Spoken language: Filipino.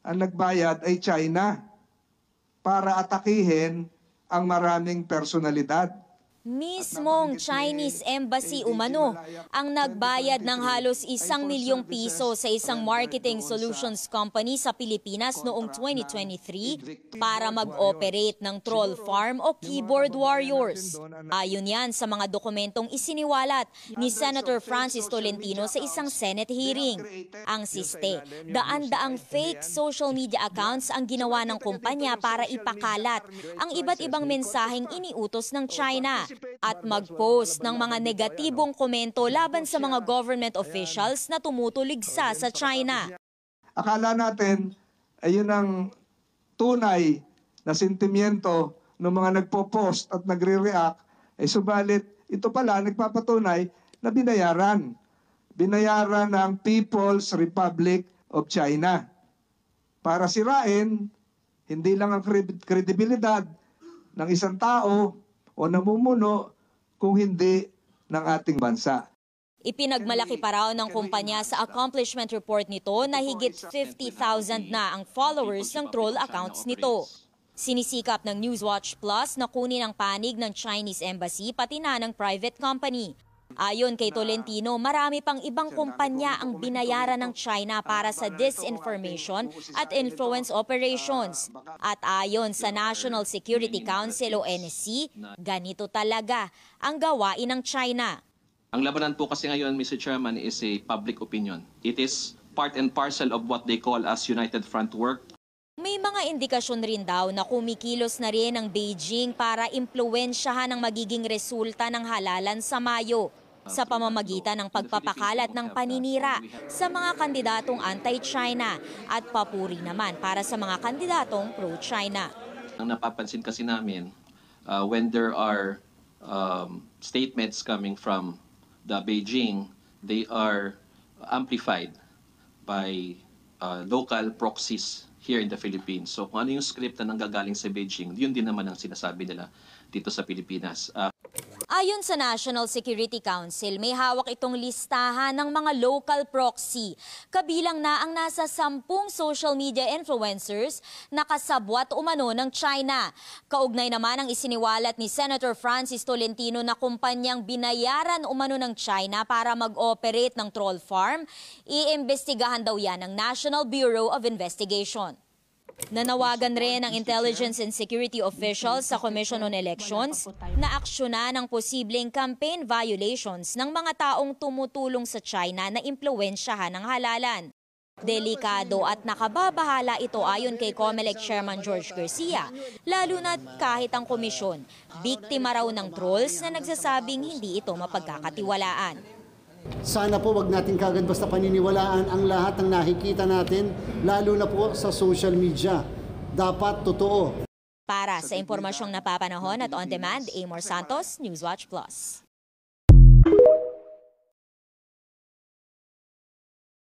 ang nagbayad ay China para atakihin ang maraming personalidad. Mismong Chinese Embassy umano ang nagbayad ng halos 1 milyong piso sa isang marketing solutions company sa Pilipinas noong 2023 para mag-operate ng troll farm o keyboard warriors. Ayon yan sa mga dokumentong isiniwalat ni Senator Francis Tolentino sa isang Senate hearing. Ang siste, daan-daang fake social media accounts ang ginawa ng kumpanya para ipakalat ang iba't ibang mensaheng iniutos ng China at mag-post ng mga negatibong komento laban sa mga government officials na tumutuligsa sa China. Akala natin ay yun ang tunay na sentimiento ng mga nagpo-post at nagre-react, subalit ito pala nagpapatunay na binayaran. Binayaran ng People's Republic of China para sirain hindi lang ang kredibilidad ng isang tao o namumuno kung hindi ng ating bansa. Ipinagmalaki pa raw ng kumpanya sa accomplishment report nito na higit 50,000 na ang followers ng troll accounts nito. Sinisikap ng Newswatch Plus na kunin ang panig ng Chinese Embassy pati na ng private company. Ayon kay Tolentino, marami pang ibang kumpanya ang binayaran ng China para sa disinformation at influence operations. At ayon sa National Security Council o NSC, ganito talaga ang gawain ng China. Ang labanan po kasi ngayon, Mr. Chairman, is a public opinion. It is part and parcel of what they call as United Front work. May mga indikasyon rin daw na kumikilos na rin ang Beijing para impluwensyahan ang magiging resulta ng halalan sa Mayo sa pamamagitan ng pagpapakalat ng paninira sa mga kandidatong anti-China at papuri naman para sa mga kandidatong pro-China. Ang napapansin kasi namin, when there are statements coming from the Beijing, they are amplified by local proxies here in the Philippines. So kung ano yung script na nanggagaling sa Beijing, yun din naman ang sinasabi nila dito sa Pilipinas. Ayon sa National Security Council, may hawak itong listahan ng mga local proxy. Kabilang na ang nasa 10 social media influencers na kasabwat umano ng China. Kaugnay naman ang isiniwalat ni Senator Francis Tolentino na kumpanyang binayaran umano ng China para mag-operate ng troll farm. Iimbestigahan daw yan ng National Bureau of Investigation. Nanawagan rin ang intelligence and security officials sa Commission on Elections na aksyonan ang posibleng campaign violations ng mga taong tumutulong sa China na impluwensyahan ng halalan. Delikado at nakababahala ito ayon kay COMELEC Chairman George Garcia, lalo na kahit ang komisyon, biktima raw ng trolls na nagsasabing hindi ito mapagkakatiwalaan. Sana po wag natin kagad basta paniniwalaan ang lahat ng nakikita natin, lalo na po sa social media. Dapat totoo. Para sa impormasyong napapanahon at on-demand, Amor Santos, Newswatch Plus.